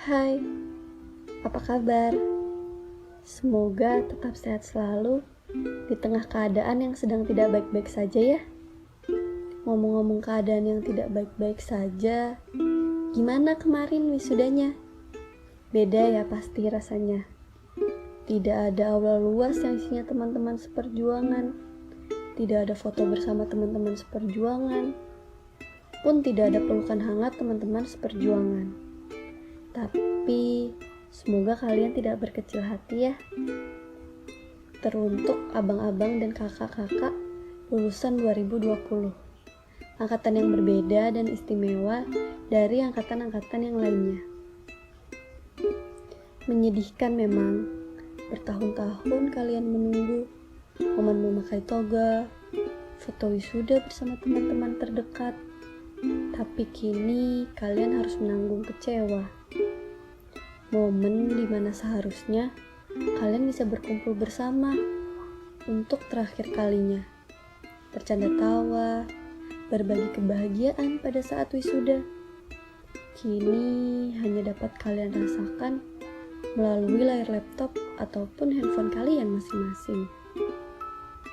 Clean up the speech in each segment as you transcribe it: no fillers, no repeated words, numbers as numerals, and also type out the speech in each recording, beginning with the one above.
Hai, apa kabar? Semoga tetap sehat selalu di tengah keadaan yang sedang tidak baik-baik saja ya. Ngomong-ngomong keadaan yang tidak baik-baik saja, gimana kemarin wisudanya? Beda ya pasti rasanya. Tidak ada aula luas yang isinya teman-teman seperjuangan. Tidak ada foto bersama teman-teman seperjuangan. Pun tidak ada pelukan hangat teman-teman seperjuangan. Tapi semoga kalian tidak berkecil hati ya. Teruntuk abang-abang dan kakak-kakak lulusan 2020, angkatan yang berbeda dan istimewa dari angkatan-angkatan yang lainnya. Menyedihkan memang, bertahun-tahun kalian menunggu momen memakai toga, foto wisuda bersama teman-teman terdekat. Tapi kini kalian harus menanggung kecewa. Momen dimana seharusnya kalian bisa berkumpul bersama untuk terakhir kalinya. Bercanda tawa, berbagi kebahagiaan pada saat wisuda. Kini hanya dapat kalian rasakan melalui layar laptop ataupun handphone kalian masing-masing.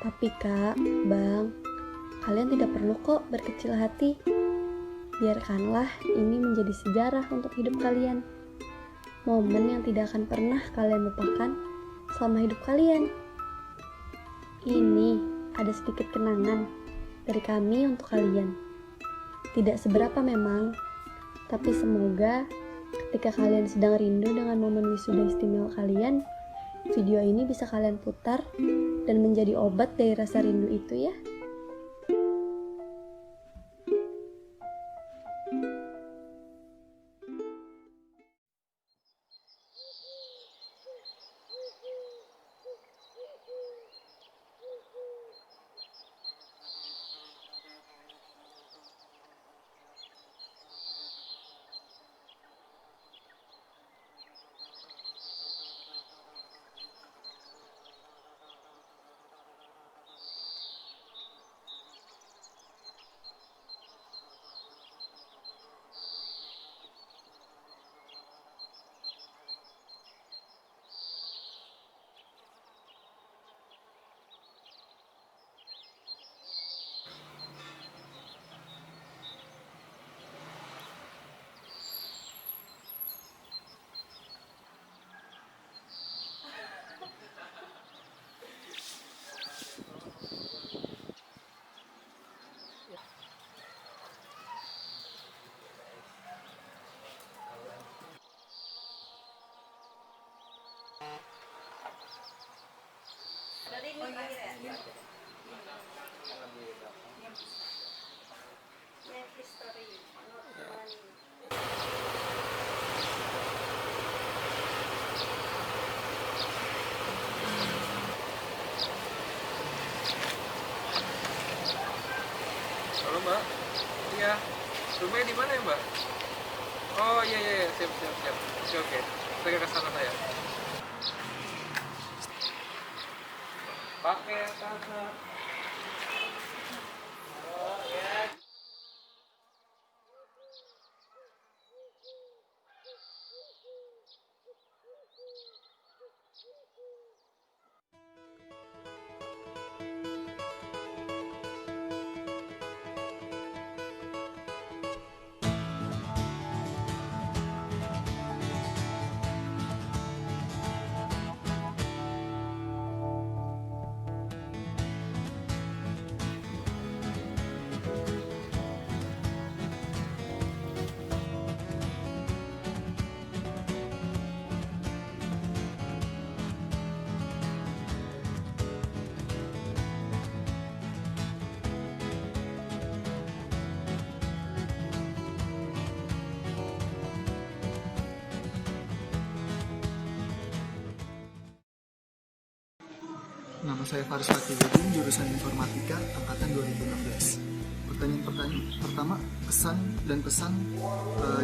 Tapi Kak, Bang, kalian tidak perlu kok berkecil hati. Biarkanlah ini menjadi sejarah untuk hidup kalian. Momen yang tidak akan pernah kalian lupakan selama hidup kalian. Ini ada sedikit kenangan dari kami untuk kalian. Tidak seberapa memang, tapi semoga ketika kalian sedang rindu dengan momen wisuda istimewa kalian, video ini bisa kalian putar dan menjadi obat dari rasa rindu itu ya. Halo Mbak, iya, rumahnya di mana ya Mbak? Oh iya, siap. Oke, saya ke sana saya. Pakai kata. Nama saya Faris Fakihudin, jurusan Informatika, angkatan 2016. Pertanyaan pertama, kesan dan pesan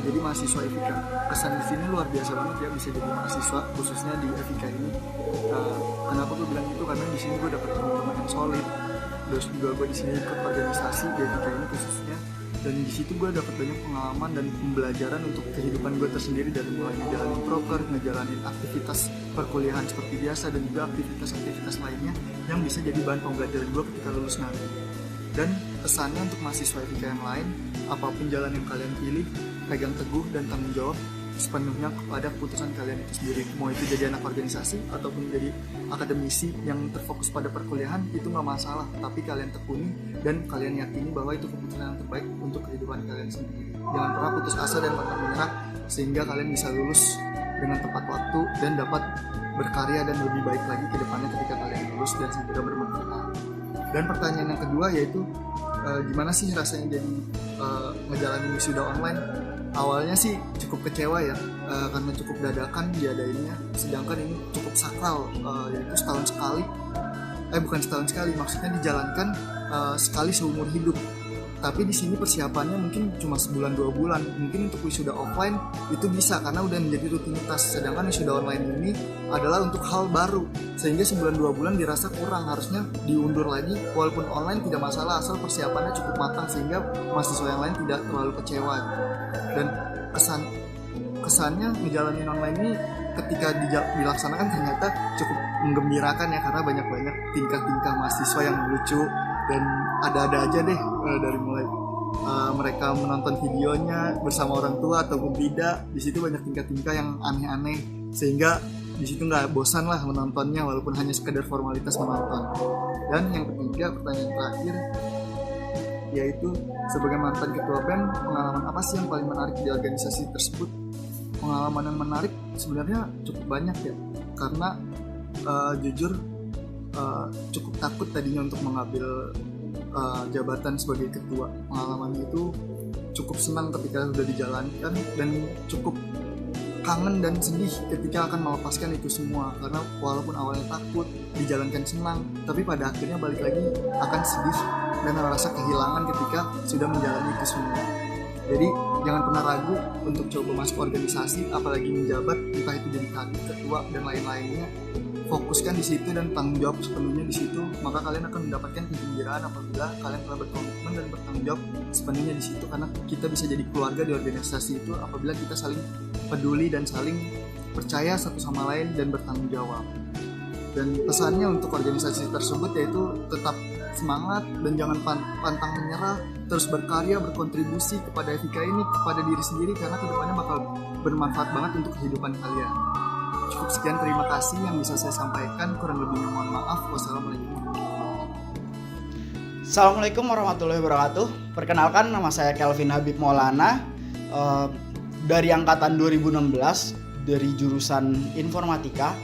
jadi mahasiswa FIK. Kesan di sini luar biasa banget ya, bisa jadi mahasiswa khususnya di FIK ini. Kenapa gue bilang itu? Karena di sini gue dapet teman-teman yang solid. Terus juga gue di sini ikut organisasi di FIK ini khususnya, Dan di situ gue dapat banyak pengalaman dan pembelajaran untuk kehidupan gue tersendiri, dari mulai ngejalanin proker, ngejalanin aktivitas perkuliahan seperti biasa, dan juga aktivitas-aktivitas lainnya yang bisa jadi bahan pembelajaran gue ketika lulus nanti. Dan pesannya untuk mahasiswa FIK yang lain, apapun jalan yang kalian pilih, pegang teguh dan tanggung jawab sepenuhnya kepada keputusan kalian itu sendiri. Mau itu jadi anak organisasi ataupun jadi akademisi yang terfokus pada perkuliahan, itu nggak masalah, tapi kalian tekuni dan kalian yakini bahwa itu keputusan yang terbaik untuk kehidupan kalian sendiri. Jangan pernah putus asa dan pantang menyerah, sehingga kalian bisa lulus dengan tepat waktu dan dapat berkarya dan lebih baik lagi ke depannya ketika kalian lulus dan segera bermanfaat. Dan pertanyaan yang kedua yaitu gimana sih rasanya jadi ngejalanin wisuda online? Awalnya sih cukup kecewa ya, karena cukup dadakan diadainnya, sedangkan ini cukup sakral, yaitu setahun sekali, bukan setahun sekali, maksudnya dijalankan sekali seumur hidup. Tapi di sini persiapannya mungkin cuma sebulan 2 bulan. Mungkin untuk wisuda offline itu bisa karena udah menjadi rutinitas. Sedangkan wisuda online ini adalah untuk hal baru, sehingga sebulan 2 bulan dirasa kurang. Harusnya diundur lagi. Walaupun online tidak masalah asal persiapannya cukup matang, sehingga mahasiswa yang lain tidak terlalu kecewa. Dan kesannya ngejalanin online ini ketika dilaksanakan ternyata cukup menggembirakan ya, karena banyak tingkah-tingkah mahasiswa yang lucu dan ada-ada aja deh, dari mulai mereka menonton videonya bersama orang tua ataupun tidak. Di situ banyak tingkah-tingkah yang aneh-aneh, sehingga di situ nggak bosan lah menontonnya walaupun hanya sekedar formalitas menonton. Dan yang ketiga, pertanyaan terakhir, yaitu sebagai mantan ketua BEM, pengalaman apa sih yang paling menarik di organisasi tersebut? Pengalaman yang menarik sebenarnya cukup banyak ya, karena jujur cukup takut tadinya untuk mengambil jabatan sebagai ketua. Pengalaman itu cukup senang ketika sudah dijalankan, dan cukup kangen dan sedih ketika akan melepaskan itu semua, karena walaupun awalnya takut, dijalankan senang, tapi pada akhirnya balik lagi akan sedih dan merasa kehilangan ketika sudah menjalani itu semua. Jadi jangan pernah ragu untuk coba masuk organisasi, apalagi menjabat, entah itu jadi kadif, ketua, dan lain-lainnya. Fokuskan di situ dan tanggung jawab sepenuhnya di situ, maka kalian akan mendapatkan kegembiraan apabila kalian telah berkomitmen dan bertanggung jawab sepenuhnya di situ. Karena kita bisa jadi keluarga di organisasi itu apabila kita saling peduli dan saling percaya satu sama lain dan bertanggung jawab. Dan pesannya untuk organisasi tersebut yaitu tetap semangat dan jangan pantang menyerah, terus berkarya, berkontribusi kepada FIK ini, kepada diri sendiri, karena kedepannya bakal bermanfaat banget untuk kehidupan kalian. Cukup sekian, terima kasih yang bisa saya sampaikan, kurang lebihnya mohon maaf. Wassalamualaikum. Assalamualaikum warahmatullahi wabarakatuh. Perkenalkan, nama saya Kelvin Habib Maulana, dari angkatan 2016 dari jurusan Informatika.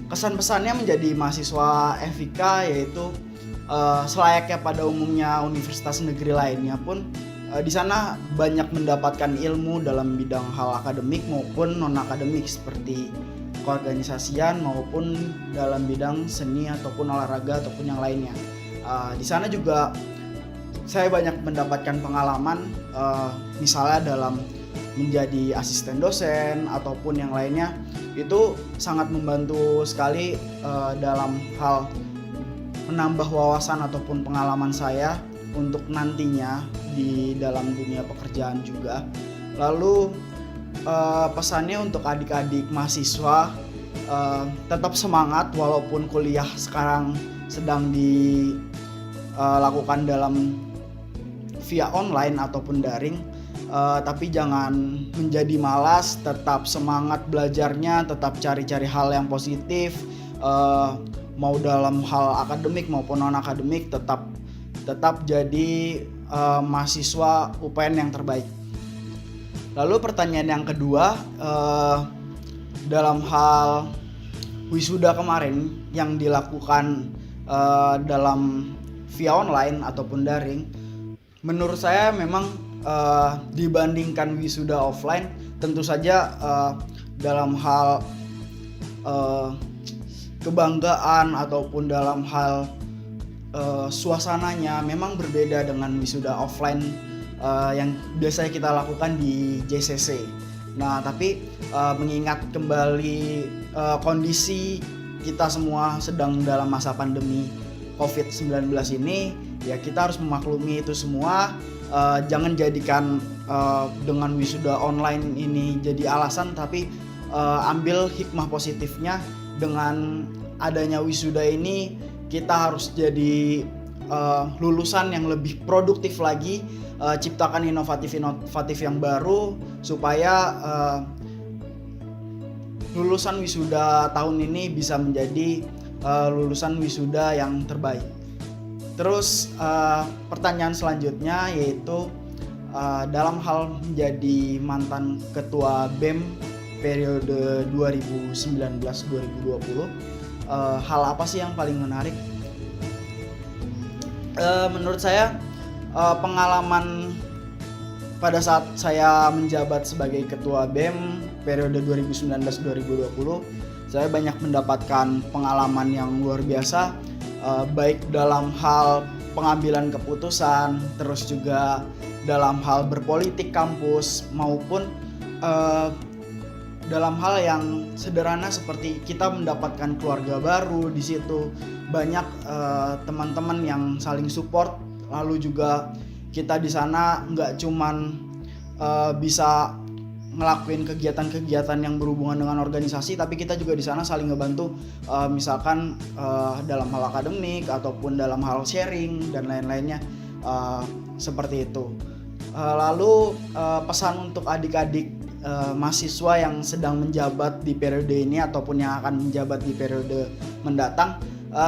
Kesan-pesannya menjadi mahasiswa FIK yaitu selayaknya pada umumnya universitas negeri lainnya pun di sana banyak mendapatkan ilmu dalam bidang hal akademik maupun non-akademik seperti keorganisasian maupun dalam bidang seni ataupun olahraga ataupun yang lainnya. Di sana juga saya banyak mendapatkan pengalaman, misalnya dalam menjadi asisten dosen ataupun yang lainnya. Itu sangat membantu sekali dalam hal menambah wawasan ataupun pengalaman saya untuk nantinya di dalam dunia pekerjaan juga. Lalu pesannya untuk adik-adik mahasiswa, tetap semangat walaupun kuliah sekarang sedang dilakukan dalam via online ataupun daring, tapi jangan menjadi malas, tetap semangat belajarnya, tetap cari-cari hal yang positif, mau dalam hal akademik maupun non akademik, tetap jadi mahasiswa UPN yang terbaik. Lalu pertanyaan yang kedua, dalam hal wisuda kemarin yang dilakukan dalam via online ataupun daring, menurut saya memang dibandingkan wisuda offline, tentu saja dalam hal kebanggaan ataupun dalam hal suasananya memang berbeda dengan wisuda offline yang biasanya kita lakukan di JCC. Nah, tapi mengingat kembali kondisi kita semua sedang dalam masa pandemi COVID-19 ini, ya kita harus memaklumi itu semua. jangan jadikan dengan wisuda online ini jadi alasan, tapi ambil hikmah positifnya. Dengan adanya wisuda ini kita harus jadi lulusan yang lebih produktif lagi, ciptakan inovatif yang baru supaya lulusan wisuda tahun ini bisa menjadi lulusan wisuda yang terbaik. Terus pertanyaan selanjutnya yaitu dalam hal menjadi mantan ketua BEM periode 2019-2020, hal apa sih yang paling menarik? Menurut saya pengalaman pada saat saya menjabat sebagai ketua BEM periode 2019-2020, saya banyak mendapatkan pengalaman yang luar biasa, baik dalam hal pengambilan keputusan, terus juga dalam hal berpolitik kampus, maupun dalam hal yang sederhana seperti kita mendapatkan keluarga baru di situ. Banyak teman-teman yang saling support, lalu juga kita di sana nggak cuman bisa ngelakuin kegiatan-kegiatan yang berhubungan dengan organisasi, tapi kita juga di sana saling ngebantu, misalkan dalam hal akademik ataupun dalam hal sharing dan lain-lainnya, seperti itu. Lalu pesan untuk adik-adik mahasiswa yang sedang menjabat di periode ini ataupun yang akan menjabat di periode mendatang,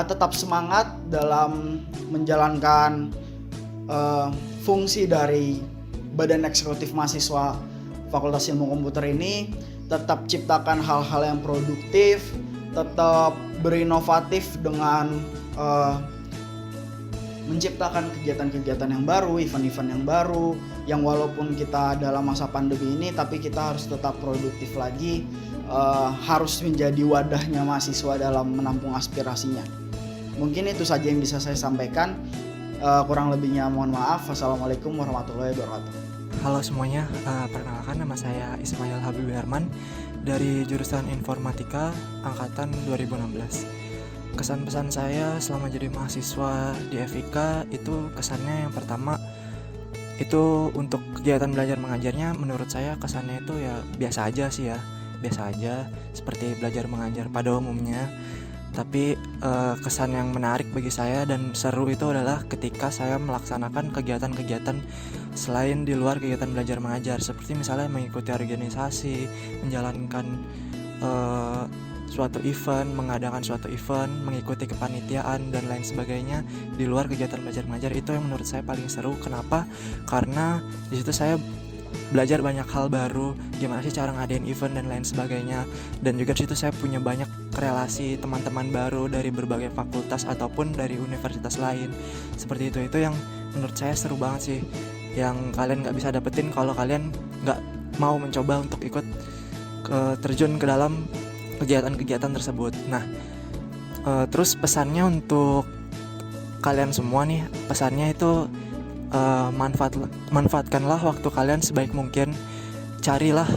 tetap semangat dalam menjalankan fungsi dari Badan Eksekutif Mahasiswa Fakultas Ilmu Komputer ini. Tetap ciptakan hal-hal yang produktif, tetap berinovatif dengan menciptakan kegiatan-kegiatan yang baru, event-event yang baru, yang walaupun kita dalam masa pandemi ini, tapi kita harus tetap produktif lagi, harus menjadi wadahnya mahasiswa dalam menampung aspirasinya. Mungkin itu saja yang bisa saya sampaikan. Kurang lebihnya mohon maaf. Wassalamualaikum warahmatullahi wabarakatuh. Halo semuanya, perkenalkan nama saya Ismail Habib Herman dari jurusan Informatika angkatan 2016. Kesan pesan saya selama jadi mahasiswa di FIK itu, kesannya yang pertama itu untuk kegiatan belajar mengajarnya, menurut saya kesannya itu ya biasa aja sih ya, biasa aja seperti belajar mengajar pada umumnya. Tapi kesan yang menarik bagi saya dan seru itu adalah ketika saya melaksanakan kegiatan-kegiatan selain di luar kegiatan belajar mengajar, seperti misalnya mengikuti organisasi, menjalankan suatu event, mengadakan suatu event, mengikuti kepanitiaan dan lain sebagainya di luar kegiatan belajar mengajar. Itu yang menurut saya paling seru. Kenapa? Karena di situ saya belajar banyak hal baru, gimana sih cara ngadain event dan lain sebagainya. Dan juga di situ saya punya banyak relasi teman-teman baru dari berbagai fakultas ataupun dari universitas lain. Seperti itu yang menurut saya seru banget sih, yang kalian nggak bisa dapetin kalau kalian nggak mau mencoba untuk ikut terjun ke dalam kegiatan-kegiatan tersebut. Nah, terus pesannya untuk kalian semua nih, pesannya itu manfaatkanlah waktu kalian sebaik mungkin. Carilah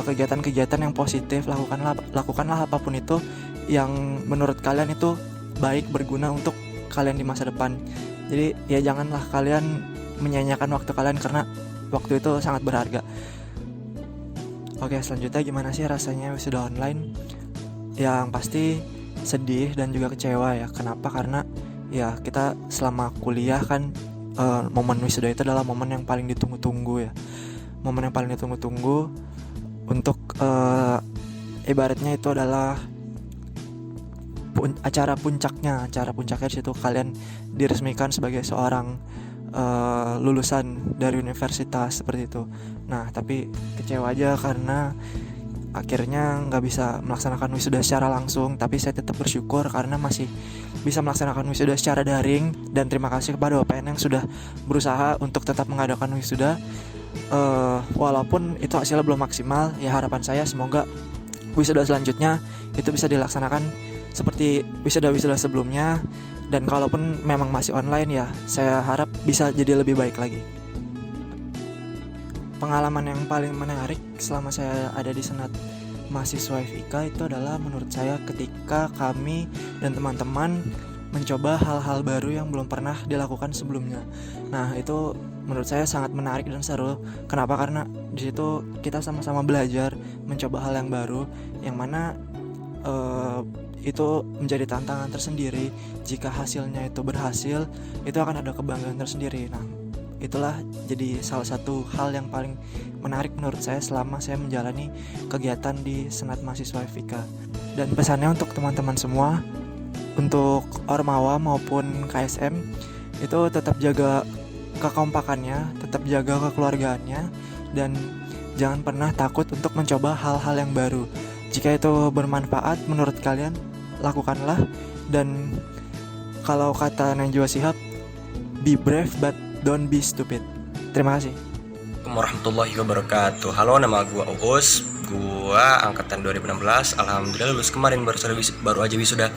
kegiatan-kegiatan yang positif, lakukanlah apapun itu yang menurut kalian itu baik, berguna untuk kalian di masa depan. Jadi ya janganlah kalian menyanyiakan waktu kalian, karena waktu itu sangat berharga. Oke, selanjutnya gimana sih rasanya wisuda online? Yang pasti sedih dan juga kecewa ya. Kenapa? Karena ya kita selama kuliah kan, momen wisuda itu adalah momen yang paling ditunggu-tunggu ya. Momen yang paling ditunggu-tunggu untuk ibaratnya itu adalah acara puncaknya di situ kalian diresmikan sebagai seorang lulusan dari universitas seperti itu. Nah, tapi kecewa aja karena akhirnya nggak bisa melaksanakan wisuda secara langsung. Tapi saya tetap bersyukur karena masih bisa melaksanakan wisuda secara daring, dan terima kasih kepada OPN yang sudah berusaha untuk tetap mengadakan wisuda walaupun itu hasilnya belum maksimal. Ya harapan saya semoga wisuda selanjutnya itu bisa dilaksanakan seperti wisuda-wisuda sebelumnya, dan kalaupun memang masih online ya saya harap bisa jadi lebih baik lagi. Pengalaman yang paling menarik selama saya ada di Senat Mahasiswa FIK itu adalah menurut saya ketika kami dan teman-teman mencoba hal-hal baru yang belum pernah dilakukan sebelumnya. Nah, itu menurut saya sangat menarik dan seru. Kenapa? Karena di situ kita sama-sama belajar, mencoba hal yang baru, yang mana itu menjadi tantangan tersendiri. Jika hasilnya itu berhasil, itu akan ada kebanggaan tersendiri. Nah, itulah jadi salah satu hal yang paling menarik menurut saya selama saya menjalani kegiatan di Senat Mahasiswa FIK. Dan pesannya untuk teman-teman semua, untuk Ormawa maupun KSM, itu tetap jaga kekompakannya, tetap jaga kekeluargaannya, dan jangan pernah takut untuk mencoba hal-hal yang baru. Jika itu bermanfaat menurut kalian, lakukanlah. Dan kalau kata Najwa Shihab, be brave but don't be stupid. Terima kasih. Assalamualaikum warahmatullahi wabarakatuh. Halo, nama gua Uus. Gua angkatan 2016. Alhamdulillah lulus kemarin, baru aja wisuda.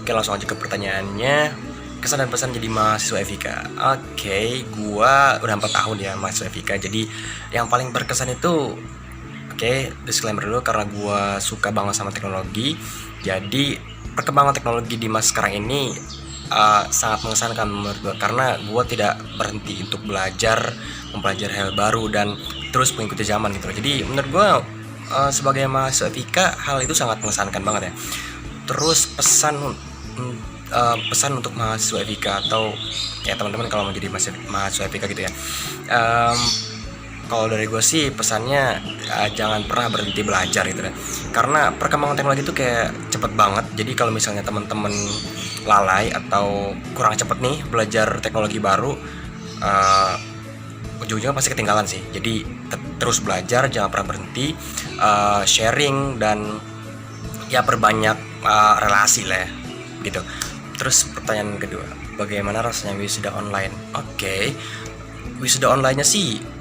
Oke, langsung aja ke pertanyaannya. Kesan dan pesan jadi mahasiswa FIK. Oke, gua udah 4 tahun ya mahasiswa FIK. Jadi yang paling berkesan itu, disclaimer dulu, karena gua suka banget sama teknologi. Jadi perkembangan teknologi di masa sekarang ini sangat mengesankan menurut gue, karena gue tidak berhenti untuk mempelajari hal baru dan terus mengikuti zaman gitu. Jadi menurut gue sebagai mahasiswa FIK, hal itu sangat mengesankan banget ya. Terus pesan untuk mahasiswa FIK atau ya teman-teman kalau mau jadi mahasiswa FIK gitu ya, kalau dari gue sih pesannya jangan pernah berhenti belajar gitu deh. Karena perkembangan teknologi itu kayak cepet banget. Jadi kalau misalnya teman-teman lalai atau kurang cepet nih belajar teknologi baru, ujung-ujungnya pasti ketinggalan sih. Jadi terus belajar, jangan pernah berhenti, sharing dan ya perbanyak relasi lah ya gitu. Terus pertanyaan kedua, bagaimana rasanya wisuda online? Wisuda online-nya sih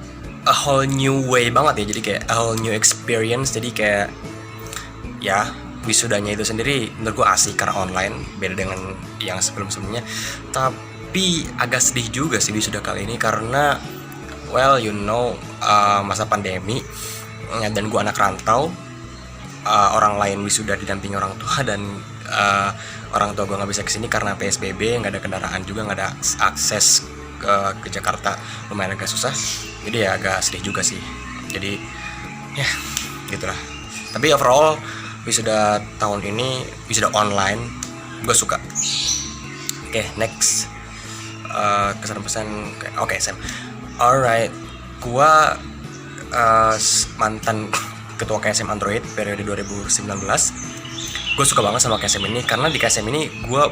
a whole new way banget ya. Jadi kayak a whole new experience. Jadi kayak ya wisudanya itu sendiri menurut gue asik karena online, beda dengan yang sebelum-sebelumnya. Tapi agak sedih juga sih wisuda kali ini karena masa pandemi dan gue anak rantau. Orang lain wisuda didampingi orang tua dan orang tua gue nggak bisa kesini karena PSBB, nggak ada kendaraan juga, nggak ada akses ke Jakarta, lumayan agak susah. Jadi ya agak sedih juga sih. Jadi ya gitulah. Tapi overall wisuda tahun ini, wisuda online, gue suka. Oke, next. Kesan pesan. Oke, Sam. Alright, gue mantan ketua KSM Android periode 2019. Gue suka banget sama KSM ini karena di KSM ini gue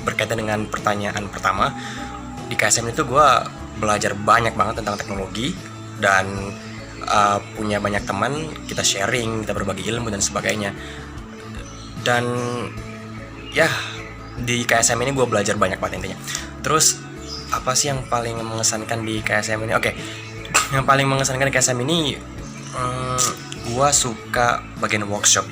berkaitan dengan pertanyaan pertama. Di KSM itu gue belajar banyak banget tentang teknologi dan punya banyak teman, kita sharing, kita berbagi ilmu dan sebagainya. Dan ya di KSM ini gue belajar banyak banget intinya. Terus apa sih yang paling mengesankan di KSM ini? Yang paling mengesankan di KSM ini, gue suka bagian workshop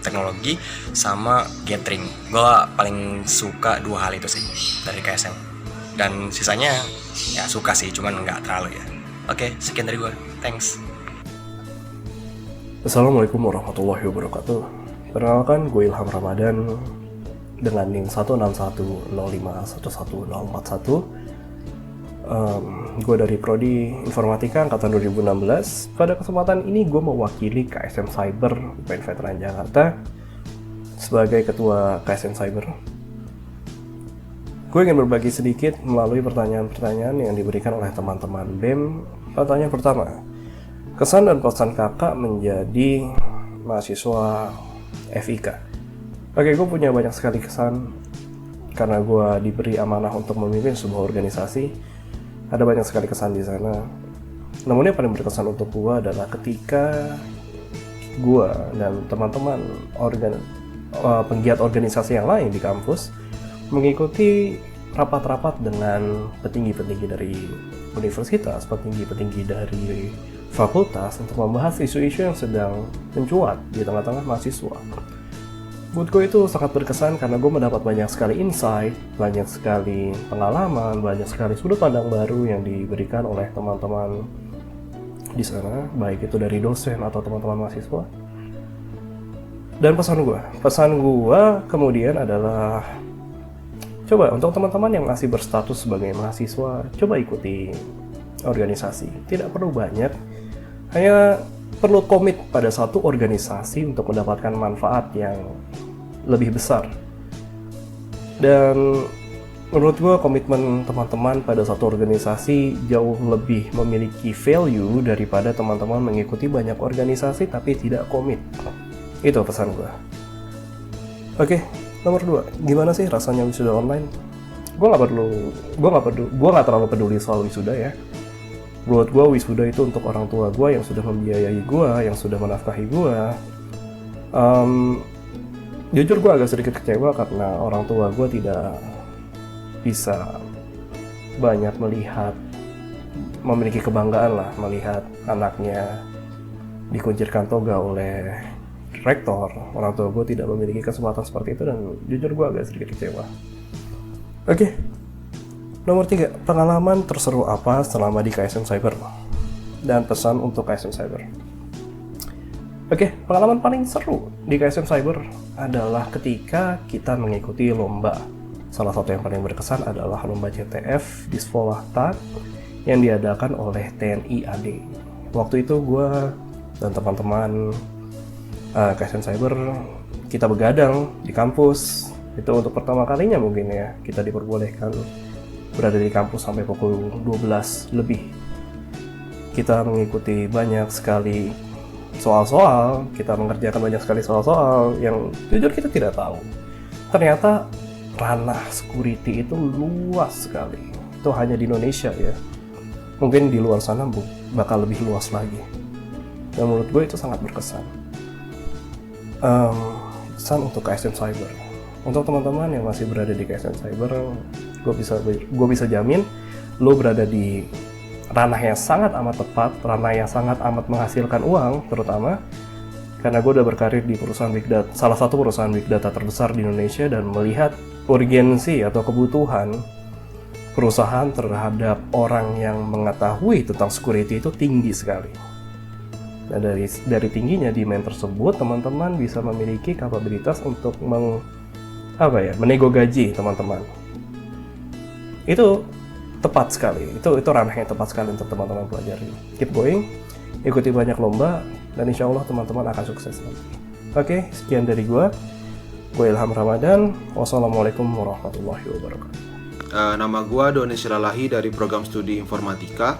teknologi sama gathering. Gue paling suka 2 hal itu sih dari KSM. Dan sisanya ya suka sih, cuman nggak terlalu ya. Oke, sekian dari gue. Thanks. Assalamualaikum warahmatullahi wabarakatuh. Perkenalkan, gue Ilham Ramadan dengan NIM 16105110441. Gue dari Prodi Informatika Angkatan 2016. Pada kesempatan ini gue mewakili KSM Cyber UPN Veteran Jakarta sebagai Ketua KSM Cyber. Gue ingin berbagi sedikit melalui pertanyaan-pertanyaan yang diberikan oleh teman-teman BEM. Pertanyaan pertama, kesan dan pesan kakak menjadi mahasiswa FIK. Oke, gue punya banyak sekali kesan karena gue diberi amanah untuk memimpin sebuah organisasi. Ada banyak sekali kesan di sana. Namun yang paling berkesan untuk gue adalah ketika gue dan teman-teman penggiat organisasi yang lain di kampus mengikuti rapat-rapat dengan petinggi-petinggi dari universitas, petinggi-petinggi dari fakultas untuk membahas isu-isu yang sedang mencuat di tengah-tengah mahasiswa. Buat gue itu sangat berkesan karena gue mendapat banyak sekali insight, banyak sekali pengalaman, banyak sekali sudut pandang baru yang diberikan oleh teman-teman di sana, baik itu dari dosen atau teman-teman mahasiswa. Dan pesan gue kemudian adalah Coba untuk teman-teman yang masih berstatus sebagai mahasiswa, coba ikuti organisasi. Tidak perlu banyak, hanya perlu komit pada satu organisasi untuk mendapatkan manfaat yang lebih besar. Dan menurut gue komitmen teman-teman pada satu organisasi jauh lebih memiliki value daripada teman-teman mengikuti banyak organisasi tapi tidak komit. Itu pesan gue. Oke, nomor 2, gimana sih rasanya wisuda online? Gue nggak terlalu peduli soal wisuda ya. Buat gue wisuda itu untuk orang tua gue yang sudah membiayai gue, yang sudah menafkahi gue. Jujur gue agak sedikit kecewa karena orang tua gue tidak bisa banyak memiliki kebanggaan lah melihat anaknya dikuncirkan toga oleh rektor. Orang tua gue tidak memiliki kesempatan seperti itu dan jujur gue agak sedikit kecewa. Oke, nomor 3, pengalaman terseru apa selama di KSM Cyber dan pesan untuk KSM Cyber. Oke, pengalaman paling seru di KSM Cyber adalah ketika kita mengikuti lomba. Salah satu yang paling berkesan adalah lomba CTF di Swolahta yang diadakan oleh TNI AD. Waktu itu gue dan teman-teman KSM Cyber kita begadang di kampus. Itu untuk pertama kalinya mungkin ya kita diperbolehkan berada di kampus sampai pukul 12 lebih. Kita mengikuti banyak sekali soal-soal, kita mengerjakan banyak sekali soal-soal yang jujur kita tidak tahu. Ternyata ranah security itu luas sekali. Itu hanya di Indonesia ya. Mungkin di luar sana bakal lebih luas lagi. Dan menurut gue itu sangat berkesan. Pesan untuk KSM Cyber. Untuk teman-teman yang masih berada di KSM Cyber, gue bisa jamin lo berada di ranah yang sangat amat tepat, ranah yang sangat amat menghasilkan uang, terutama karena gue udah berkarir di perusahaan Big Data, salah satu perusahaan Big Data terbesar di Indonesia, dan melihat urgensi atau kebutuhan perusahaan terhadap orang yang mengetahui tentang security itu tinggi sekali. Nah, dari tingginya demand tersebut, teman-teman bisa memiliki kapabilitas untuk menego gaji teman-teman. Itu tepat sekali. Itu ranah yang tepat sekali untuk teman-teman pelajari. Keep going, ikuti banyak lomba, dan insya Allah teman-teman akan sukses nanti. Oke, sekian dari gue Ilham Ramadan. Wassalamualaikum warahmatullahi wabarakatuh. Nama gue Doni Siralahi dari program studi informatika.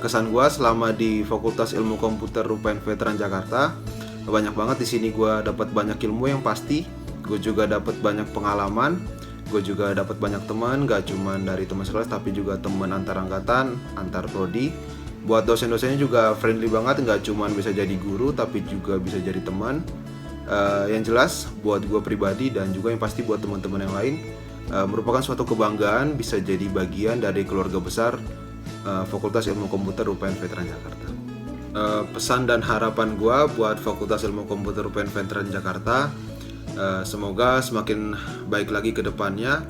Kesan gue selama di Fakultas Ilmu Komputer UPN Veteran Jakarta, banyak banget. Di sini gue dapat banyak ilmu yang pasti. Gue juga dapat banyak pengalaman. Gue juga dapat banyak teman, gak cuma dari teman sekelas tapi juga teman antar angkatan, antar prodi. Buat dosen-dosennya juga friendly banget, gak cuma bisa jadi guru tapi juga bisa jadi teman. Yang jelas buat gue pribadi dan juga yang pasti buat teman-teman yang lain, merupakan suatu kebanggaan bisa jadi bagian dari keluarga besar Fakultas Ilmu Komputer UPN Veteran Jakarta. Pesan dan harapan gue buat Fakultas Ilmu Komputer UPN Veteran Jakarta, semoga semakin baik lagi ke depannya,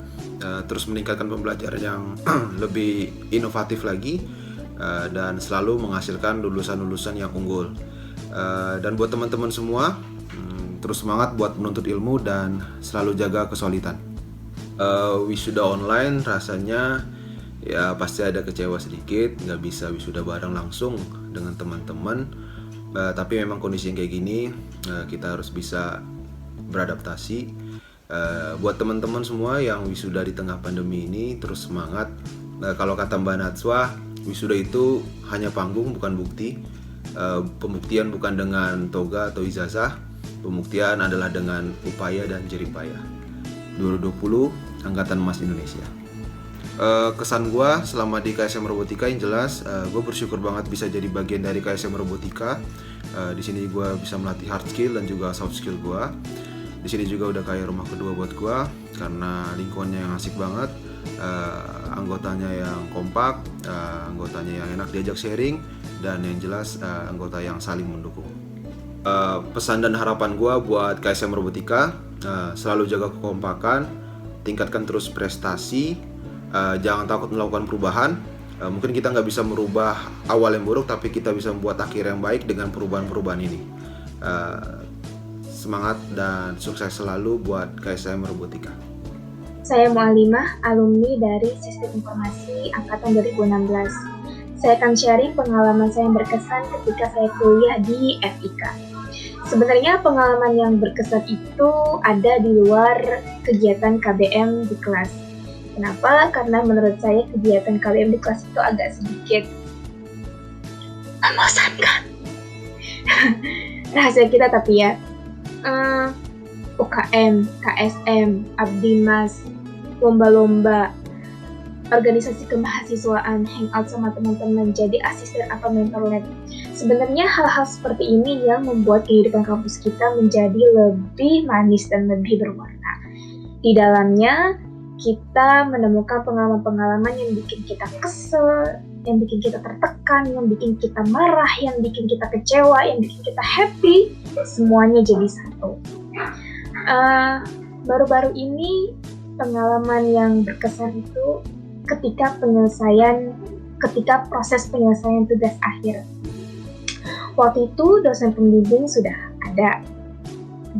terus meningkatkan pembelajaran yang lebih inovatif lagi, dan selalu menghasilkan lulusan-lulusan yang unggul. Dan buat teman-teman semua, terus semangat buat menuntut ilmu dan selalu jaga kesulitan. Wisuda online rasanya ya pasti ada kecewa sedikit, nggak bisa wisuda bareng langsung dengan teman-teman, tapi memang kondisi yang kayak gini kita harus bisa beradaptasi. Buat teman-teman semua yang wisuda di tengah pandemi ini, terus semangat. Kalau kata Mbak Natswa, wisuda itu hanya panggung bukan bukti. Pembuktian bukan dengan toga atau ijazah, pembuktian adalah dengan upaya dan jerih payah. 2020 Angkatan Emas Indonesia. Kesan gue selama di KSM Robotika yang jelas, gue bersyukur banget bisa jadi bagian dari KSM Robotika. Di sini gue bisa melatih hard skill dan juga soft skill gue. Di sini juga udah kayak rumah kedua buat gue karena lingkungannya yang asik banget, anggotanya yang kompak, anggotanya yang enak diajak sharing, dan yang jelas anggota yang saling mendukung. Pesan dan harapan gue buat KSM Robotika, selalu jaga kekompakan, tingkatkan terus prestasi, jangan takut melakukan perubahan. Mungkin kita nggak bisa merubah awal yang buruk, tapi kita bisa membuat akhir yang baik dengan perubahan-perubahan ini. Semangat dan sukses selalu buat KSM Robotika. Saya Mualimah, alumni dari Sistem Informasi Angkatan 2016. Saya akan sharing pengalaman saya yang berkesan ketika saya kuliah di FIK. Sebenarnya pengalaman yang berkesan itu ada di luar kegiatan KBM di kelas. Kenapa? Karena menurut saya kegiatan KBM di kelas itu agak sedikit membosankan. Rahasia kita tapi ya. UKM, KSM, Abdimas, lomba-lomba, organisasi kemahasiswaan, hangout sama teman-teman, jadi asisten atau mentor lab. Sebenarnya hal-hal seperti ini yang membuat kehidupan kampus kita menjadi lebih manis dan lebih berwarna. Di dalamnya, kita menemukan pengalaman-pengalaman yang bikin kita kesel, yang bikin kita tertekan, yang bikin kita marah, yang bikin kita kecewa, yang bikin kita happy, semuanya jadi satu. Baru-baru ini pengalaman yang berkesan itu ketika proses penyelesaian tugas akhir. Waktu itu dosen pembimbing sudah ada,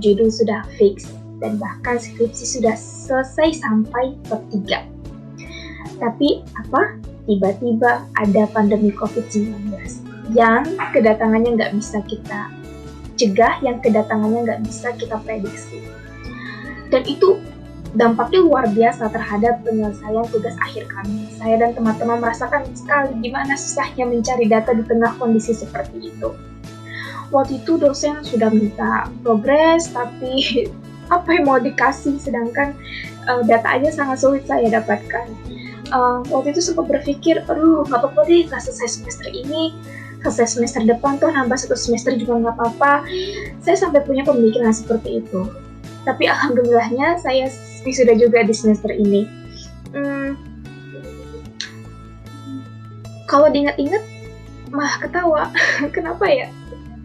judul sudah fix, dan bahkan skripsi sudah selesai sampai bab 3. Tapi tiba-tiba ada pandemi COVID-19 yang kedatangannya nggak bisa kita cegah, yang kedatangannya nggak bisa kita prediksi. Dan itu dampaknya luar biasa terhadap penyelesaian tugas akhir kami. Saya dan teman-teman merasakan sekali gimana susahnya mencari data di tengah kondisi seperti itu. Waktu itu dosen sudah minta progres, tapi apa yang mau dikasih, sedangkan data aja sangat sulit saya dapatkan. Waktu itu sempat berpikir, nggak apa-apa deh, nggak selesai semester ini, selesai semester depan tuh nambah 1 semester juga nggak apa-apa. Saya sampai punya pemikiran seperti itu. Tapi alhamdulillahnya saya wisuda juga di semester ini. Kalau diingat-ingat malah ketawa. Kenapa ya?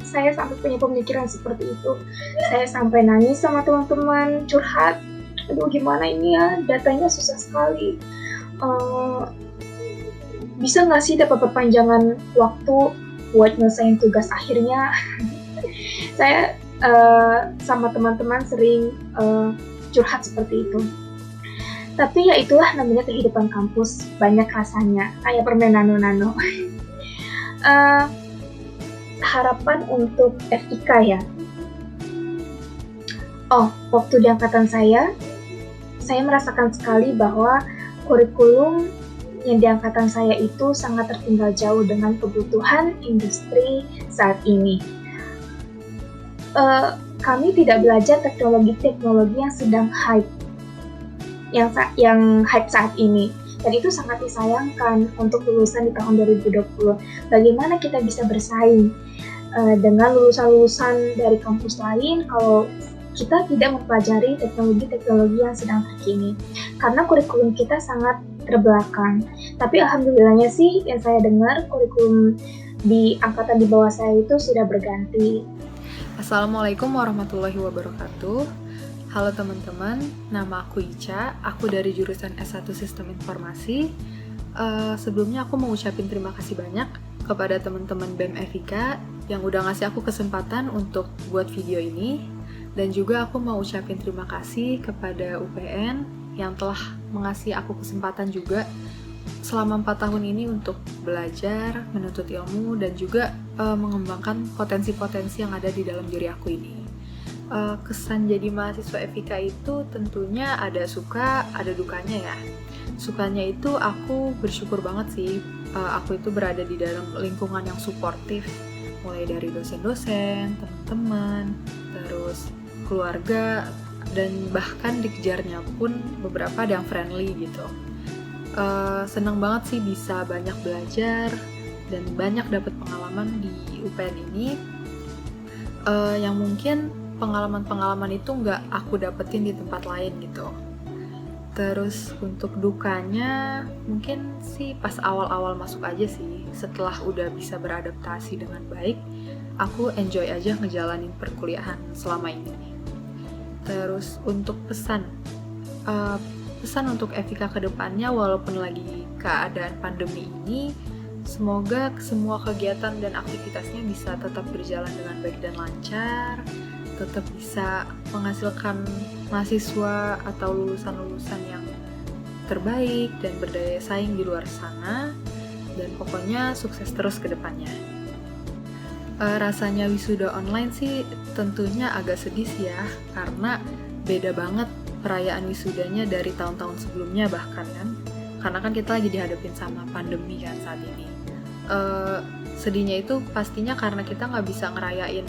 Saya sampai punya pemikiran seperti itu. Saya sampai nangis sama teman-teman, curhat. Aduh gimana ini ya, datanya susah sekali. Bisa nggak sih dapat perpanjangan waktu buat nyelesain tugas akhirnya? Saya sama teman-teman sering curhat seperti itu. Tapi ya itulah namanya kehidupan kampus, banyak rasanya, kayak permen nano-nano. Harapan untuk FIK ya. Waktu di angkatan saya merasakan sekali bahwa kurikulum yang di angkatan saya itu sangat tertinggal jauh dengan kebutuhan industri saat ini. Kami tidak belajar teknologi-teknologi yang sedang hype, yang hype saat ini, dan itu sangat disayangkan untuk lulusan di tahun 2020. Bagaimana kita bisa bersaing dengan lulusan-lulusan dari kampus lain kalau kita tidak mempelajari teknologi-teknologi yang sedang terkini, karena kurikulum kita sangat terbelakang. Tapi alhamdulillahnya sih yang saya dengar kurikulum di angkatan di bawah saya itu sudah berganti. Assalamualaikum warahmatullahi wabarakatuh. Halo teman-teman, nama aku Ica, aku dari jurusan S1 Sistem Informasi. Sebelumnya aku mau ucapin terima kasih banyak kepada teman-teman BEM FIK yang udah ngasih aku kesempatan untuk buat video ini. Dan juga aku mau ucapin terima kasih kepada UPN yang telah mengasih aku kesempatan juga selama 4 tahun ini untuk belajar, menuntut ilmu, dan juga mengembangkan potensi-potensi yang ada di dalam diri aku ini. Kesan jadi mahasiswa FIK itu tentunya ada suka, ada dukanya ya. Sukanya itu aku bersyukur banget sih, aku itu berada di dalam lingkungan yang suportif, mulai dari dosen-dosen, teman-teman, terus keluarga, dan bahkan dikejarnya pun beberapa ada yang friendly gitu. Senang banget sih bisa banyak belajar dan banyak dapat pengalaman di UPN ini, yang mungkin pengalaman-pengalaman itu nggak aku dapetin di tempat lain gitu. Terus untuk dukanya mungkin sih pas awal-awal masuk aja sih. Setelah udah bisa beradaptasi dengan baik, aku enjoy aja ngejalanin perkuliahan selama ini. Terus untuk pesan untuk FIK ke depannya, walaupun lagi keadaan pandemi ini, semoga semua kegiatan dan aktivitasnya bisa tetap berjalan dengan baik dan lancar, tetap bisa menghasilkan mahasiswa atau lulusan-lulusan yang terbaik dan berdaya saing di luar sana, dan pokoknya sukses terus ke depannya. Rasanya wisuda online sih tentunya agak sedih sih ya, karena beda banget perayaan wisudanya dari tahun-tahun sebelumnya bahkan kan, karena kan kita lagi dihadapin sama pandemi kan saat ini. Sedihnya itu pastinya karena kita nggak bisa ngerayain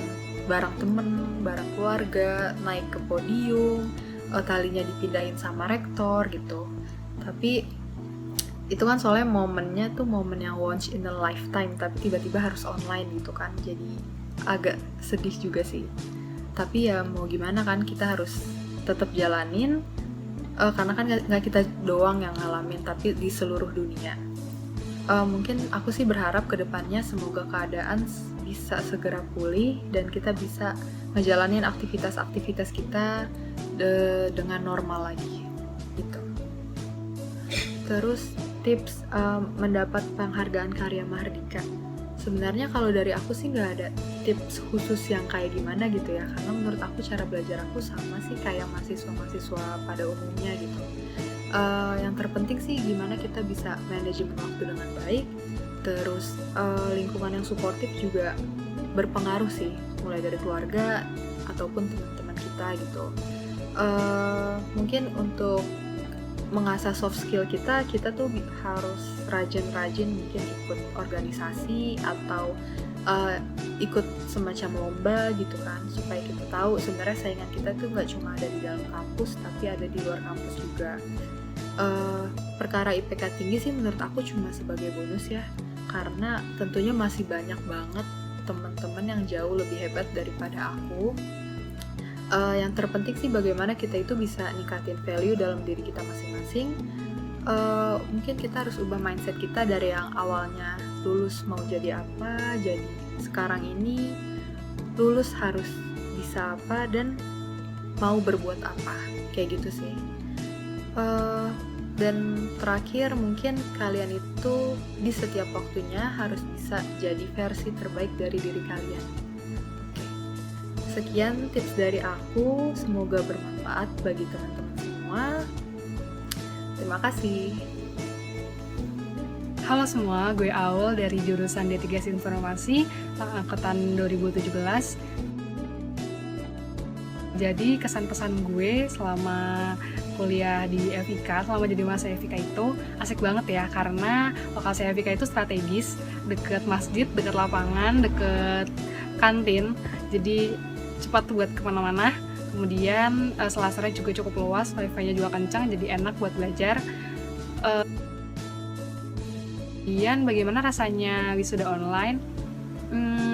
bareng temen, bareng keluarga, naik ke podium, talinya dipindahin sama rektor gitu. Tapi itu kan soalnya momennya tuh momen yang once in a lifetime, tapi tiba-tiba harus online gitu kan, jadi agak sedih juga sih. Tapi ya mau gimana kan, kita harus tetap jalanin, karena kan nggak kita doang yang ngalamin, tapi di seluruh dunia. Mungkin aku sih berharap kedepannya semoga keadaan bisa segera pulih dan kita bisa ngejalanin aktivitas-aktivitas kita dengan normal lagi gitu. Terus tips mendapat penghargaan karya Mahardika. Sebenarnya kalau dari aku sih nggak ada tips khusus yang kayak gimana gitu ya, karena menurut aku cara belajar aku sama sih kayak mahasiswa-mahasiswa pada umumnya gitu. Yang terpenting sih gimana kita bisa manajemen waktu dengan baik, terus lingkungan yang suportif juga berpengaruh sih, mulai dari keluarga ataupun teman-teman kita gitu. Mungkin untuk mengasah soft skill kita tuh harus rajin-rajin mungkin ikut organisasi atau ikut semacam lomba gitu kan, supaya kita tahu sebenarnya saingan kita tuh nggak cuma ada di dalam kampus tapi ada di luar kampus juga. Perkara IPK tinggi sih menurut aku cuma sebagai bonus ya, karena tentunya masih banyak banget teman-teman yang jauh lebih hebat daripada aku. Yang terpenting sih bagaimana kita itu bisa ningkatin value dalam diri kita masing-masing. Mungkin kita harus ubah mindset kita dari yang awalnya lulus mau jadi apa, jadi sekarang ini lulus harus bisa apa dan mau berbuat apa, kayak gitu sih. Dan terakhir mungkin kalian itu di setiap waktunya harus bisa jadi versi terbaik dari diri kalian. Sekian tips dari aku, semoga bermanfaat bagi teman-teman semua. Terima kasih. Halo semua, gue Aul dari jurusan D3 Informasi angkatan 2017. Jadi kesan pesan gue selama kuliah di FIK, selama jadi mahasiswa FIK itu asik banget ya, karena lokasi FIK itu strategis, deket masjid, deket lapangan, deket kantin, jadi cepat buat kemana-mana. Kemudian selasarnya juga cukup luas, wifi-nya juga kencang, jadi enak buat belajar. Kemudian bagaimana rasanya wisuda online?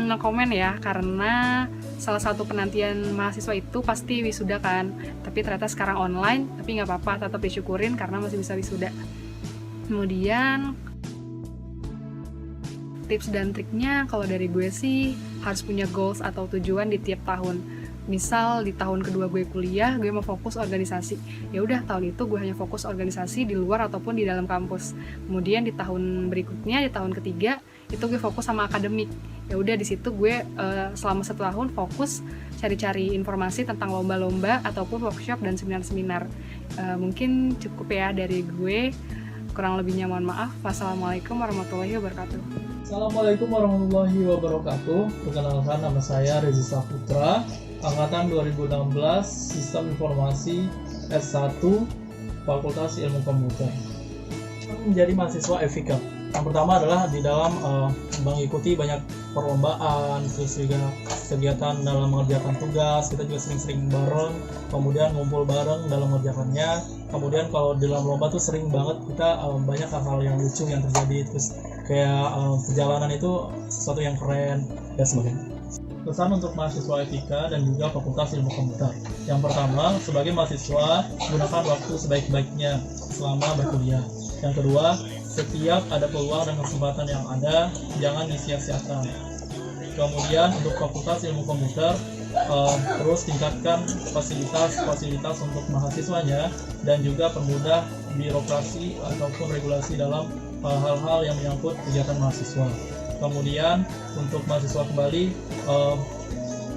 No comment ya, karena salah satu penantian mahasiswa itu pasti wisuda kan, tapi ternyata sekarang online, tapi nggak apa-apa, tetap disyukurin karena masih bisa wisuda. Kemudian tips dan triknya kalau dari gue sih harus punya goals atau tujuan di tiap tahun. Misal di tahun kedua gue kuliah, gue mau fokus organisasi. Ya udah, tahun itu gue hanya fokus organisasi di luar ataupun di dalam kampus. Kemudian di tahun berikutnya, di tahun ketiga, itu gue fokus sama akademik. Ya udah, di situ gue selama 1 tahun fokus cari-cari informasi tentang lomba-lomba ataupun workshop dan seminar-seminar. Mungkin cukup ya dari gue. Kurang lebihnya mohon maaf. Wassalamualaikum warahmatullahi wabarakatuh. Assalamualaikum warahmatullahi wabarakatuh. Perkenalkan, nama saya Rezi Saputra, angkatan 2016, Sistem Informasi S1, Fakultas Ilmu Komputer. Menjadi mahasiswa FIK. Yang pertama adalah di dalam mengikuti banyak perlombaan, terus juga kegiatan dalam mengerjakan tugas. Kita juga sering-sering bareng, kemudian ngumpul bareng dalam mengerjakannya. Kemudian kalau di dalam lomba tuh sering banget kita banyak hal-hal yang lucu yang terjadi, terus kayak perjalanan itu sesuatu yang keren dan sebagainya. Pesan untuk mahasiswa FIK dan juga Fakultas Ilmu Komputer. Yang pertama, sebagai mahasiswa, gunakan waktu sebaik-baiknya selama berkuliah. Yang kedua, setiap ada peluang dan kesempatan yang ada, jangan disia-siakan. Kemudian untuk Fakultas Ilmu Komputer, terus tingkatkan fasilitas untuk mahasiswanya dan juga permudah birokrasi ataupun regulasi dalam hal-hal yang menyangkut kegiatan mahasiswa. Kemudian untuk mahasiswa kembali,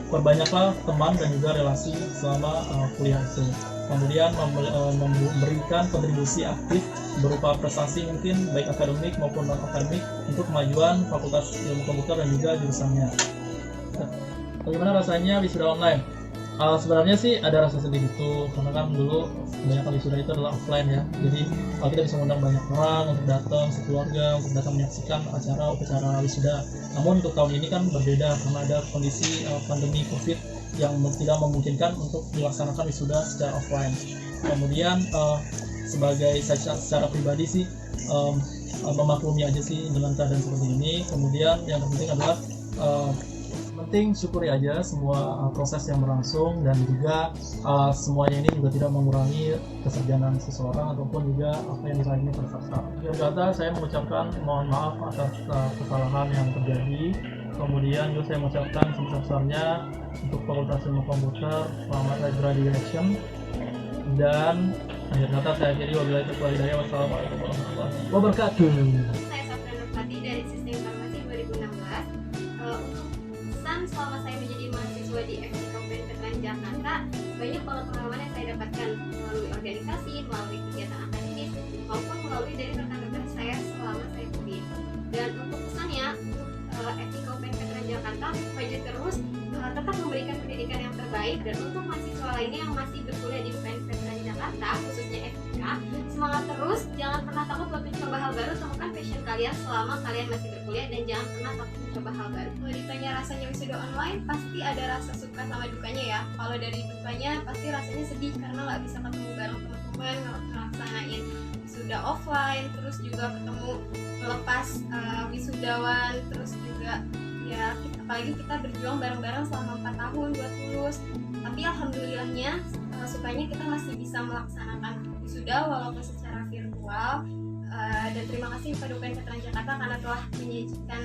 perbanyaklah teman dan juga relasi selama kuliah itu. Kemudian memberikan kontribusi aktif berupa prestasi mungkin baik akademik maupun non akademik untuk kemajuan Fakultas Ilmu Komputer dan juga jurusannya. Bagaimana rasanya wisuda online? Sebenarnya sih ada rasa sedih gitu, karena kan dulu kebanyakan wisuda itu adalah offline ya. Jadi kita bisa mengundang banyak orang untuk datang, sekeluarga untuk datang menyaksikan upacara wisuda. Namun untuk tahun ini kan berbeda karena ada kondisi pandemi COVID yang tidak memungkinkan untuk dilaksanakan wisuda secara offline. Kemudian sebagai saya secara pribadi sih memaklumi aja sih dengan keadaan seperti ini. Kemudian yang terpenting adalah penting syukuri aja semua proses yang berlangsung, dan juga semuanya ini juga tidak mengurangi kesarjanaan seseorang ataupun juga apa yang diraihnya pada saat sekarang. Akhir kata saya mengucapkan mohon maaf atas kesalahan yang terjadi. Kemudian juga saya mengucapkan sebesar-besarnya untuk Fakultas Ilmu Komputer selamat graduation. Dan akhir kata saya akhiri, wabillahi taufiq wal hidayah, wassalamualaikum warahmatullahi wabarakatuh. Saya Safra Nurpati dari Sistem Informasi 2016. Untuk pesan selama saya menjadi mahasiswa di FK Veteran Jakarta, banyak banget pengalaman yang saya dapatkan melalui organisasi, melalui kegiatan akademis, maupun melalui dari rekan-rekan saya selama saya kuliah. Dan untuk pesannya, untuk FK Veteran Jakarta, maju terus, tetap memberikan pendidikan yang terbaik. Dan untuk mahasiswa lainnya yang masih berkuliah di UPN Veteran Jakarta, khususnya FK, semangat terus, jangan pernah takut buat mencoba hal baru, temukan passion kalian selama kalian masih berkuliah, dan jangan pernah takut mencoba hal baru. Kalau ditanya rasanya wisuda online, pasti ada rasa suka sama dukanya ya. Kalau dari dukanya, pasti rasanya sedih karena nggak bisa ketemu bareng teman-teman, ngelaksanain wisuda offline, terus juga ketemu melepas wisudawan, terus juga ya apalagi kita berjuang bareng-bareng selama 4 tahun buat lulus. Tapi alhamdulillahnya sukanya kita masih bisa melaksanakan wisuda walaupun secara virtual. Dan terima kasih kepada UPN Veteran Jakarta karena telah menyajikan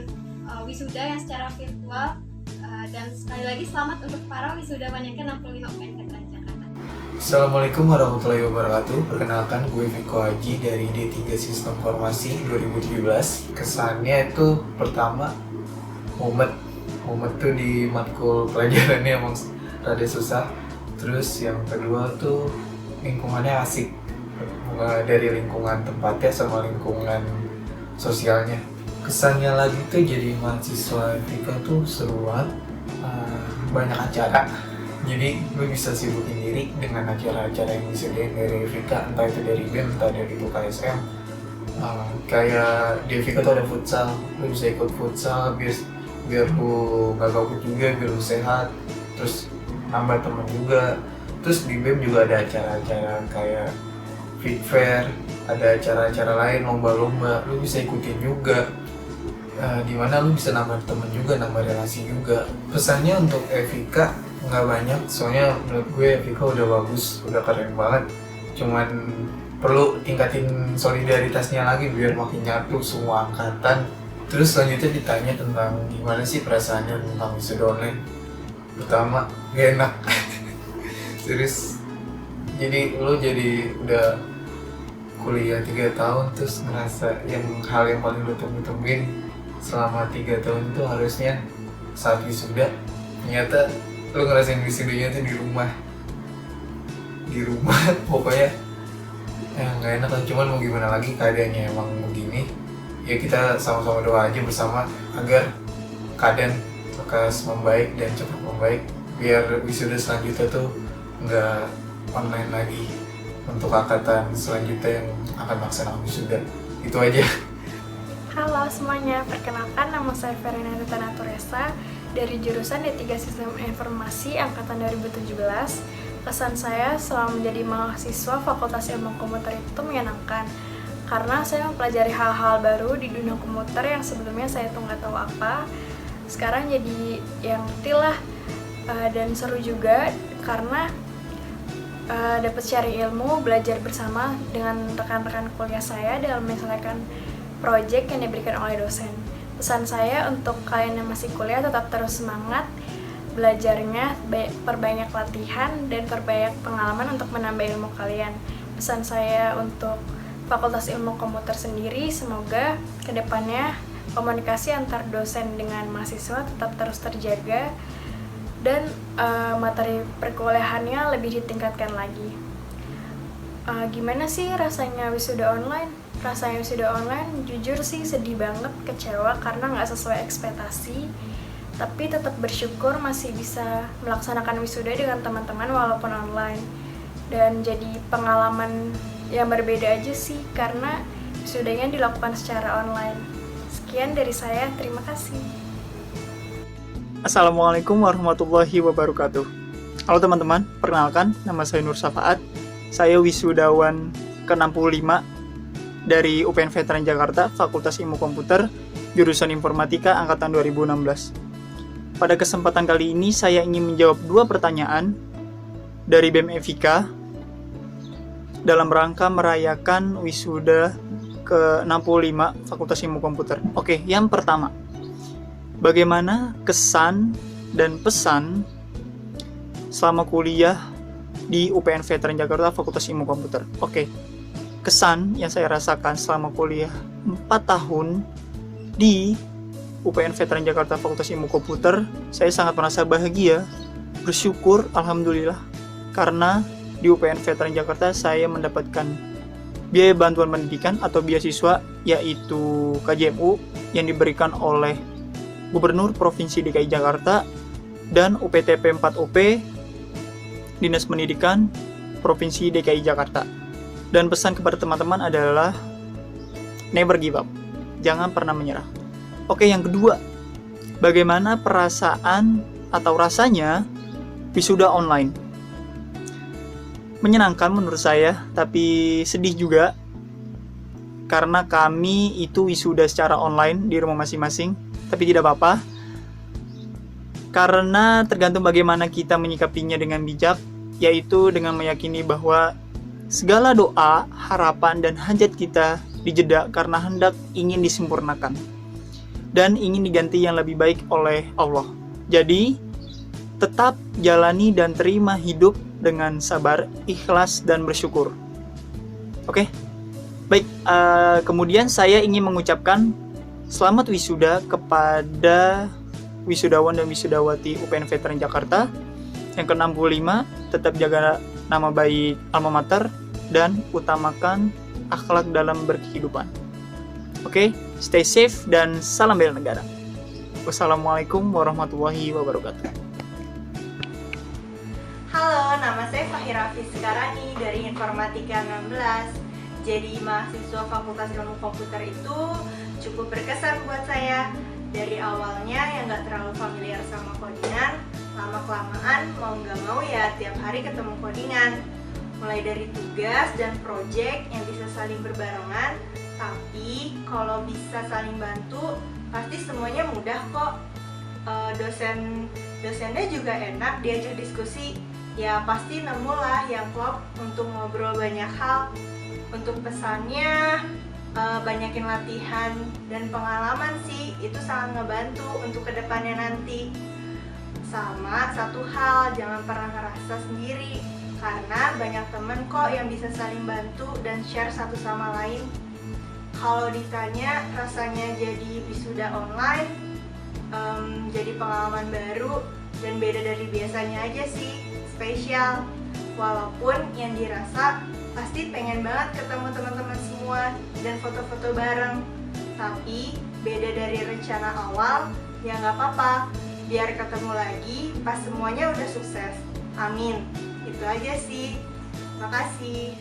wisuda yang secara virtual. Dan sekali lagi selamat untuk para wisudawan yang ke-65 UPN Veteran Jakarta. Assalamualaikum warahmatullahi wabarakatuh. Perkenalkan, gue Viko Haji dari D3 Sistem Informasi 2017. Kesannya itu pertama mumet tuh di matkul pelajarannya emang rada susah. Terus yang kedua tuh lingkungannya asik, dari lingkungan tempatnya sama lingkungan sosialnya. Kesannya lagi tuh jadi mahasiswa FIKA tuh seru banget, banyak acara. Jadi gue bisa sibukin diri dengan acara-acara yang disediain dari FIKA, entah itu dari BEM, entah dari UKSM. Kayak di FIKA tuh ada futsal, lu bisa ikut futsal biar lu gak gabut juga, biar lu sehat, terus nambah temen juga. Terus di BEM juga ada acara-acara kayak fit fair, ada acara-acara lain, lomba-lomba, lu bisa ikutin juga. Dimana lu bisa nambah temen juga, nambah relasi juga. Pesannya untuk FIK nggak banyak, soalnya menurut gue FIK udah bagus, udah keren banget. Cuman perlu tingkatin solidaritasnya lagi biar makin nyatu semua angkatan. Terus selanjutnya ditanya tentang gimana sih perasaannya tentang wisuda online. Pertama, gak enak. Serius. Jadi lo jadi udah kuliah 3 tahun terus ngerasa hal yang paling lo tunggu-tungguin selama 3 tahun itu harusnya saat wisuda. Ternyata lo ngerasain wisudanya tuh di rumah pokoknya nggak enak lah. Cuman mau gimana lagi, keadaannya emang begini. Ya kita sama-sama doa aja bersama agar keadaan lekas membaik dan cepat membaik, biar wisuda selanjutnya tuh nggak online lagi untuk angkatan selanjutnya yang akan melaksanakan wisuda. Itu aja. Halo semuanya, perkenalkan nama saya Verena Tanaturesa dari jurusan D3 Sistem Informasi angkatan 2017. Kesan saya selama menjadi mahasiswa Fakultas Ilmu Komputer itu menyenangkan karena saya mempelajari hal-hal baru di dunia komputer yang sebelumnya saya tuh nggak tahu apa. Sekarang jadi yang ngerti lah, dan seru juga karena dapat sharing ilmu, belajar bersama dengan rekan-rekan kuliah saya dalam menyelesaikan proyek yang diberikan oleh dosen. Pesan saya untuk kalian yang masih kuliah, tetap terus semangat belajarnya, perbanyak latihan dan perbanyak pengalaman untuk menambah ilmu kalian. Pesan saya untuk Fakultas Ilmu Komputer sendiri, semoga kedepannya komunikasi antar dosen dengan mahasiswa tetap terus terjaga dan materi perkuliahannya lebih ditingkatkan lagi. Gimana sih rasanya wisuda online? Rasanya wisuda online jujur sih sedih banget, kecewa karena nggak sesuai ekspektasi. Tapi tetap bersyukur masih bisa melaksanakan wisuda dengan teman-teman walaupun online. Dan jadi pengalaman yang berbeda aja sih karena wisudanya dilakukan secara online. Sekian dari saya, terima kasih. Assalamualaikum warahmatullahi wabarakatuh. Halo teman-teman, perkenalkan nama saya Nur Safaat. Saya wisudawan ke-65 dari UPN Veteran Jakarta, Fakultas Ilmu Komputer, jurusan Informatika angkatan 2016. Pada kesempatan kali ini saya ingin menjawab 2 pertanyaan dari BEM FIK dalam rangka merayakan wisuda ke-65 Fakultas Ilmu Komputer. Oke, yang pertama, bagaimana kesan dan pesan selama kuliah di UPN Veteran Jakarta Fakultas Ilmu Komputer? Oke, kesan yang saya rasakan selama kuliah 4 tahun di UPN Veteran Jakarta Fakultas Ilmu Komputer, saya sangat merasa bahagia, bersyukur, alhamdulillah, karena di UPN Veteran Jakarta saya mendapatkan biaya bantuan pendidikan atau beasiswa, yaitu KJMU yang diberikan oleh Gubernur Provinsi DKI Jakarta dan UPTP 4UP Dinas Pendidikan Provinsi DKI Jakarta. Dan pesan kepada teman-teman adalah never give up, jangan pernah menyerah. Oke, yang kedua, bagaimana perasaan atau rasanya wisuda online? Menyenangkan menurut saya, tapi sedih juga karena kami itu wisuda secara online di rumah masing-masing. Tapi tidak apa-apa, karena tergantung bagaimana kita menyikapinya dengan bijak, yaitu dengan meyakini bahwa segala doa, harapan, dan hajat kita dijeda karena hendak ingin disempurnakan dan ingin diganti yang lebih baik oleh Allah. Jadi, tetap jalani dan terima hidup dengan sabar, ikhlas, dan bersyukur. Oke? Baik, kemudian saya ingin mengucapkan selamat wisuda kepada wisudawan dan wisudawati UPN Veteran Jakarta yang ke-65. Tetap jaga nama baik alma mater dan utamakan akhlak dalam berkehidupan. Oke, stay safe dan salam bela negara. Wassalamualaikum warahmatullahi wabarakatuh. Halo, nama saya Fahira Fiskarani dari Informatika 16. Jadi mahasiswa Fakultas Ilmu Komputer itu cukup berkesan buat saya. Dari awalnya yang gak terlalu familiar sama codingan, lama-kelamaan mau gak mau ya tiap hari ketemu codingan. Mulai dari tugas dan project yang bisa saling berbarengan, tapi kalau bisa saling bantu, pasti semuanya mudah kok. Dosennya juga enak, diajak diskusi, ya pasti nemulah yang klop untuk ngobrol banyak hal. Untuk pesannya, banyakin latihan dan pengalaman sih, itu sangat ngebantu untuk kedepannya nanti. Sama satu hal, jangan pernah ngerasa sendiri, karena banyak temen kok yang bisa saling bantu dan share satu sama lain. Kalau ditanya rasanya jadi wisuda online, jadi pengalaman baru dan beda dari biasanya aja sih, spesial. Walaupun yang dirasa pasti pengen banget ketemu teman-teman semua dan foto-foto bareng. Tapi beda dari rencana awal, ya nggak apa-apa, biar ketemu lagi pas semuanya udah sukses. Amin. Itu aja sih. Makasih.